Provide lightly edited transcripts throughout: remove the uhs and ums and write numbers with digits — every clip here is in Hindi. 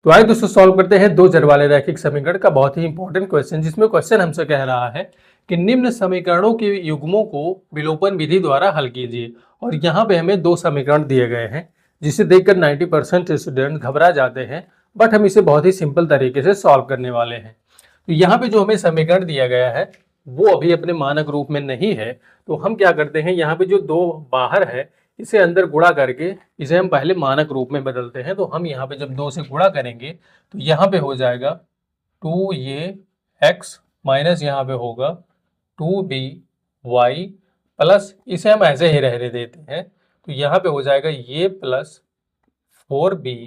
तो आइए दोस्तों सॉल्व करते हैं दो चर वाले रैखिक समीकरण का बहुत ही इंपॉर्टेंट क्वेश्चन, जिसमें क्वेश्चन हमसे कह रहा है कि निम्न समीकरणों के युग्मों को विलोपन विधि द्वारा हल कीजिए। और यहाँ पे हमें दो समीकरण दिए गए हैं जिसे देखकर 90% स्टूडेंट घबरा जाते हैं, बट हम इसे बहुत ही सिंपल तरीके से सॉल्व करने वाले हैं। तो यहाँ पे जो हमें समीकरण दिया गया है वो अभी अपने मानक रूप में नहीं है, तो हम क्या करते हैं, यहाँ पे जो दो बाहर है इसे अंदर गुणा करके इसे हम पहले मानक रूप में बदलते हैं। तो हम यहाँ पे जब 2 से गुणा करेंगे तो यहाँ पे हो जाएगा 2 ये x माइनस यहाँ पे होगा 2b y प्लस इसे हम ऐसे ही रहने देते हैं। तो यहाँ पे हो जाएगा ये plus 4b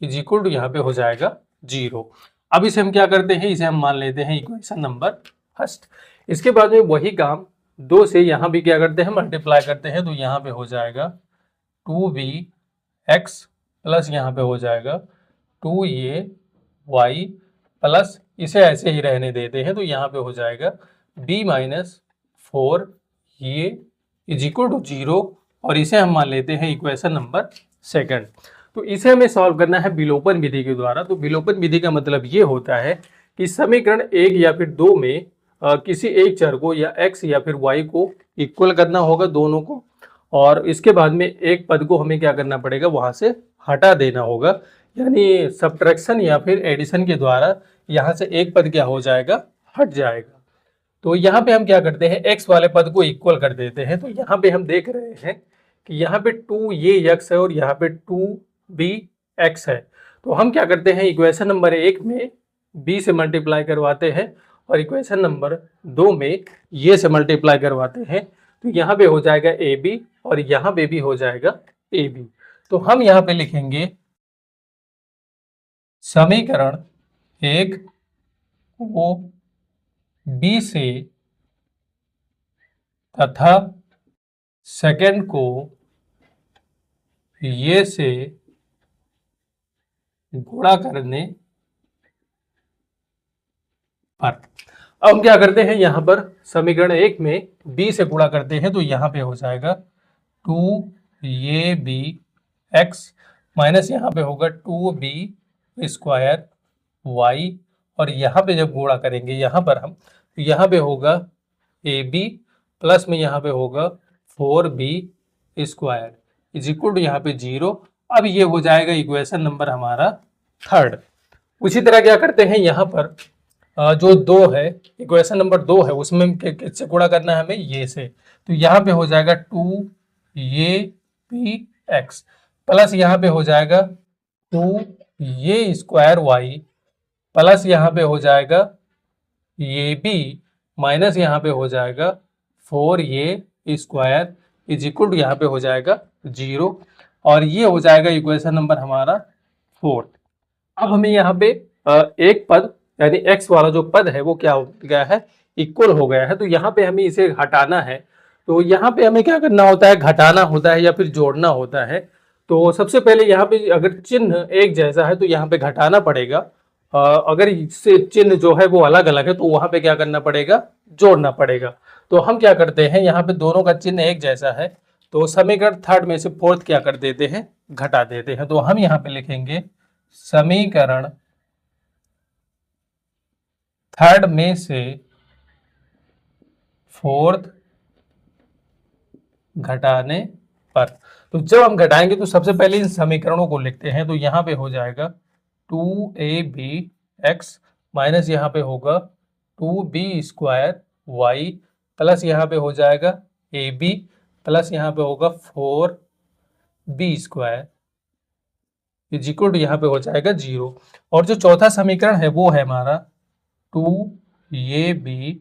is equal to यहाँ पे हो जाएगा 0। अब इसे हम क्या करते हैं, इसे हम मान लेते हैं इक्वेशन नंबर फर्स्ट। इसके बाद में वही काम 2 से यहाँ भी क्या करते हैं, मल्टीप्लाई करते हैं। तो यहाँ पे हो जाएगा 2b x प्लस यहाँ पे हो जाएगा 2 ये y प्लस इसे ऐसे ही रहने देते हैं। तो यहाँ पे हो जाएगा b माइनस 4 ये इज इक्वल टू 0 और इसे हम मान लेते हैं इक्वेशन नंबर सेकंड। तो इसे हमें सॉल्व करना है विलोपन विधि के द्वारा। तो विलोपन विधि का मतलब ये होता है कि समीकरण 1 या फिर 2 में किसी एक चर को या x या फिर y को इक्वल करना होगा दोनों को, और इसके बाद में एक पद को हमें क्या करना पड़ेगा, वहां से हटा देना होगा, यानी सब्ट्रैक्शन या फिर एडिशन के द्वारा यहाँ से एक पद क्या हो जाएगा, हट जाएगा। तो यहाँ पे हम क्या करते हैं, x वाले पद को इक्वल कर देते हैं। तो यहाँ पे हम देख रहे हैं कि यहाँ पे 2 ये x है और यहाँ पे 2b x है। तो हम क्या करते हैं, इक्वेशन नंबर 1 में b से मल्टीप्लाई करवाते हैं और इक्वेशन नंबर 2 में ये से मल्टीप्लाई करवाते हैं। तो यहाँ पे हो जाएगा ab और यहाँ पे भी हो जाएगा ab। तो हम यहाँ पे लिखेंगे समीकरण 1 को b से तथा सेकंड को ये से गुणा करने पर। अब हम क्या करते हैं, यहाँ पर समीकरण 1 में b से गुणा करते हैं। तो यहाँ पे हो जाएगा 2 ये b x माइनस यहाँ पे होगा 2b स्क्वायर y और यहाँ पे जब गुणा करेंगे यहाँ पर हम, तो यहाँ पे होगा ab प्लस में यहाँ पे होगा 4b square is equal to यहाँ पे 0। अब ये हो जाएगा इक्वेशन नंबर हमारा थर्ड। उसी तरह क्या करते हैं, यहाँ पर जो 2 है, इक्वेशन नंबर 2 है, उसमें किससे गुणा करना है हमें, ये से। तो यहाँ पे हो जाएगा 2 ये p x प्लस यहाँ पे हो जाएगा 2 ये स्क्वायर y प्लस यहाँ पे हो जाएगा ये b माइनस यहाँ पे हो जाएगा 4 ये स्क्वायर इज इक्वल टू यहाँ पे हो जाएगा 0 और ये हो जाएगा इक्वेशन नंबर हमारा 4। अब हमें यहाँ पे एक पद यानी x वाला जो पद है वो क्या हो गया है, इक्वल हो गया है। तो यहाँ पे हमें इसे हटाना है। तो यहाँ पे हमें क्या करना होता है, घटाना होता है या फिर जोड़ना होता है। तो सबसे पहले यहाँ पे अगर चिन्ह एक जैसा है तो यहाँ पे घटाना पड़ेगा, अगर इससे चिन्ह जो है वो अलग अलग है तो वहाँ पे क्या करना पड़ेगा, जोड़ना पड़ेगा। तो हम क्या करते हैं, यहाँ पे दोनों का चिन्ह एक जैसा है तो समीकरण थर्ड में से फोर्थ क्या कर देते हैं, घटा देते हैं। तो हम यहाँ पे लिखेंगे समीकरण थर्ड में से फोर्थ घटाने पर। तो जब हम घटाएंगे तो सबसे पहले इन समीकरणों को लिखते हैं। तो यहाँ पे हो जाएगा 2ab x माइनस यहाँ पे होगा 2b स्क्वायर y प्लस यहाँ पे हो जाएगा ab प्लस यहाँ पे होगा 4b square is equal to यहाँ पे हो जाएगा 0। और जो चौथा समीकरण है वो है हमारा 2 ये b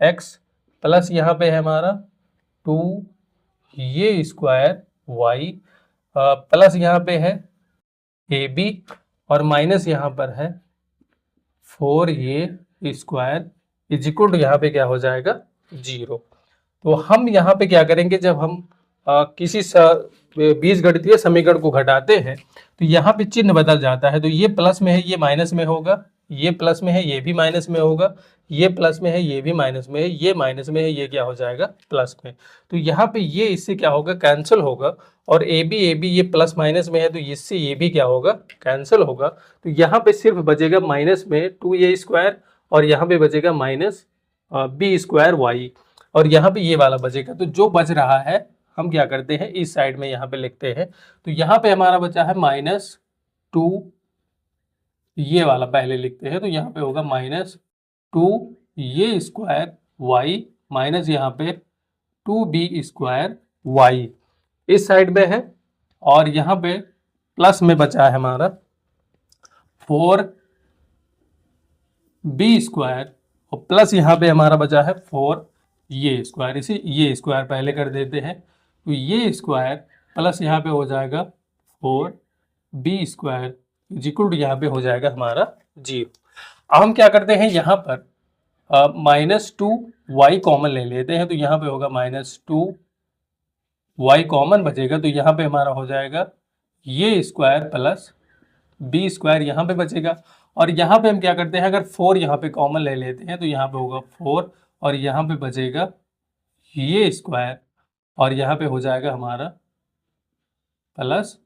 x प्लस यहाँ पे है हमारा 2 ये स्क्वायर y प्लस यहाँ पे है ab और माइनस यहाँ पर है 4 ये स्क्वायर इज इक्वल टू यहाँ पे क्या हो जाएगा 0। तो हम यहाँ पे क्या करेंगे, जब हम किसी बीजगणितीय समीकरण को घटाते हैं तो यहाँ पे चिन्ह बदल जाता है। तो ये प्लस में है, ये माइनस में होगा, ये प्लस में है, ये भी माइनस में होगा, ये प्लस में है, ये भी माइनस में है, ये माइनस में है, ये क्या हो जाएगा प्लस में। तो यहाँ पे ये इससे क्या होगा कैंसिल होगा, और ए बी ये प्लस माइनस में है तो इससे ये भी क्या होगा कैंसिल होगा। तो यहाँ पे सिर्फ बचेगा माइनस में 2a² और यहाँ पे बचेगा माइनस b² y, और यहाँ पे ये वाला बचेगा। तो जो बच रहा है हम क्या करते हैं इस साइड में यहाँ पे लिखते हैं। तो यहाँ पे हमारा बचा है -2, ये वाला पहले लिखते हैं, तो यहाँ पे होगा -2a² y माइनस यहाँ पे 2b² y इस साइड में है, और यहाँ पे प्लस में बचा है हमारा 4b² और प्लस यहाँ पे हमारा बचा है 4a², इसे ये स्क्वायर पहले कर देते हैं। तो ये स्क्वायर प्लस यहाँ पे हो जाएगा 4b² इक्वल टू यहाँ पे हो जाएगा हमारा 0। अब हम क्या करते हैं यहाँ पर -2y कॉमन ले लेते हैं, तो यहाँ पे होगा -2y कॉमन बचेगा, तो यहाँ पे हमारा हो जाएगा ये स्क्वायर प्लस b² यहाँ पे बचेगा। और यहाँ पे हम क्या करते हैं अगर 4 यहाँ पे कॉमन ले लेते हैं तो यहाँ पे होगा 4 और यहाँ पे बचेगा ये स्क्वायर और यहाँ पे हो जाएगा हमारा प्लस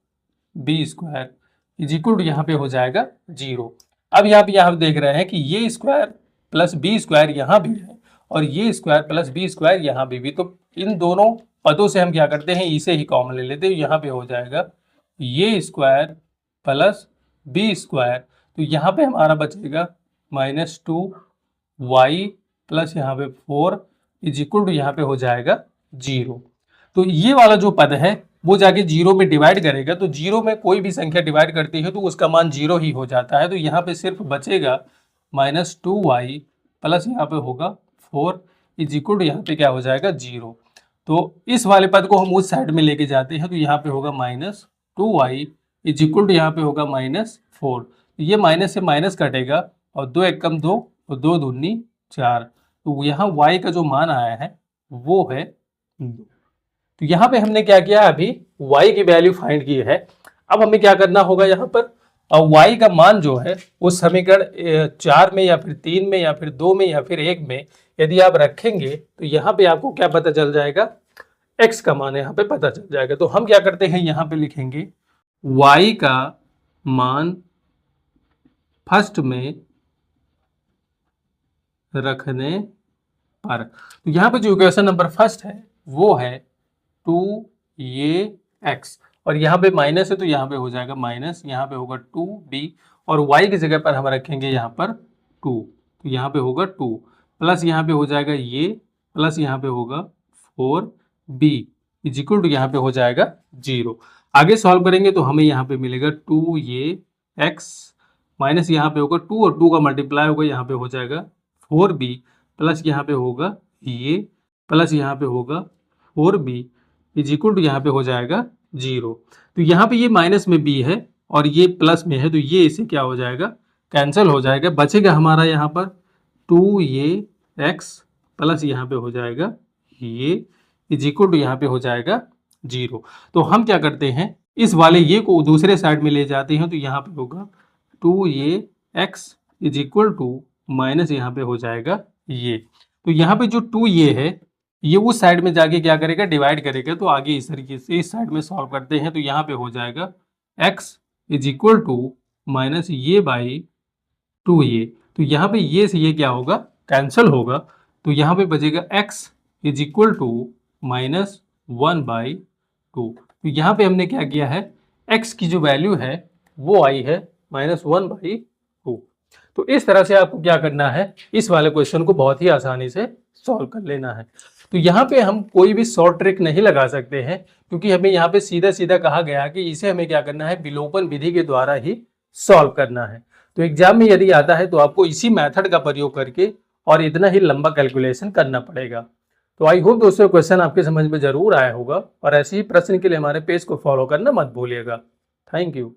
b² इक्वल टू यहाँ पे हो जाएगा 0। अब यहाँ पे आप देख रहे हैं कि ये स्क्वायर प्लस b² यहाँ भी है और ये स्क्वायर प्लस b² यहाँ भी, तो इन दोनों पदों से हम क्या करते हैं इसे ही कॉमन ले लेते हैं। यहाँ पे हो जाएगा ये स्क्वायर प्लस b², तो यहाँ पे हमारा बचेगा -2y प्लस यहाँ पे 4 इक्वल टू यहाँ पे हो जाएगा 0। तो ये वाला जो पद है वो जाके 0 में डिवाइड करेगा, तो 0 में कोई भी संख्या डिवाइड करती है तो उसका मान 0 ही हो जाता है। तो यहाँ पे सिर्फ बचेगा -2y प्लस यहाँ पे होगा 4 इक्वल टू यहाँ पे क्या हो जाएगा 0। तो इस वाले पद को हम उस साइड में लेके जाते हैं, तो यहाँ पे होगा -2y इक्वल टू यहाँ पे होगा -4। ये माइनस से माइनस कटेगा और 2 एकम 2 और 2 दूनी 4, तो यहाँ y का जो मान आया है वो है 2। तो यहाँ पे हमने क्या किया अभी y की वैल्यू फाइंड की है। अब हमें क्या करना होगा यहाँ पर y का मान जो है उस समीकरण 4 में या फिर 3 में या फिर 2 में या फिर 1 में यदि आप रखेंगे तो यहाँ पे आपको क्या पता चल जाएगा x का मान यहाँ पे पता चल जाएगा। तो हम क्या करते हैं यहाँ पे लिखेंगे y का मान फर्स्ट में रखने पर, तो यहाँ पे जो इक्वेशन नंबर फर्स्ट है वो है 2a(x) और यहाँ पे माइनस है तो यहाँ पे हो जाएगा माइनस, यहाँ पे होगा 2b और y की जगह पर हम रखेंगे यहाँ पर 2, तो यहाँ पे होगा 2 प्लस यहाँ पे हो जाएगा ये प्लस यहाँ पे होगा 4b इक्वल टू यहाँ पे हो जाएगा 0। आगे सॉल्व करेंगे तो हमें यहाँ पे मिलेगा 2a(x) माइनस यहाँ पे होगा 2 और 2 का मल्टीप्लाई होगा, यहाँ पे हो जाएगा 4b प्लस यहाँ पे होगा ये प्लस यहाँ पे होगा 4b इक्वल टू यहाँ पे हो जाएगा 0। तो यहाँ पे ये माइनस में b है और ये प्लस में है, तो ये इसे क्या हो जाएगा कैंसिल हो जाएगा। बचेगा हमारा यहाँ पर 2a(x) प्लस यहाँ पे हो जाएगा ये इक्वल टू यहाँ पे हो जाएगा 0। तो हम क्या करते हैं इस वाले ये को दूसरे साइड में ले जाते हैं, तो यहाँ पे होगा 2a(x) इक्वल टू माइनस यहाँ पे हो जाएगा ये। तो यहाँ पे जो 2a है ये उस साइड में जाके क्या करेगा डिवाइड करेगा, तो आगे इस तरीके से इस साइड में सॉल्व करते हैं। तो यहाँ पे हो जाएगा x इक्वल टू माइनस ये बाई 2a, तो यहाँ पे ये से ये क्या होगा कैंसिल होगा, तो यहाँ पे बचेगा x इक्वल टू -1/2। तो यहाँ पे हमने क्या किया है x की जो वैल्यू है वो आई है -1/2। तो इस तरह से आपको क्या करना है इस वाले क्वेश्चन को बहुत ही आसानी से सॉल्व कर लेना है। तो यहाँ पे हम कोई भी शॉर्ट ट्रिक नहीं लगा सकते हैं क्योंकि हमें यहाँ पे सीधा सीधा कहा गया कि इसे हमें क्या करना है विलोपन विधि के द्वारा ही सॉल्व करना है। तो एग्जाम में यदि आता है तो आपको इसी मेथड का प्रयोग करके और इतना ही लंबा कैलकुलेशन करना पड़ेगा। तो आई होप दोस्तों क्वेश्चन आपके समझ में जरूर आया होगा और ऐसे ही प्रश्न के लिए हमारे पेज को फॉलो करना मत भूलिएगा। Thank you.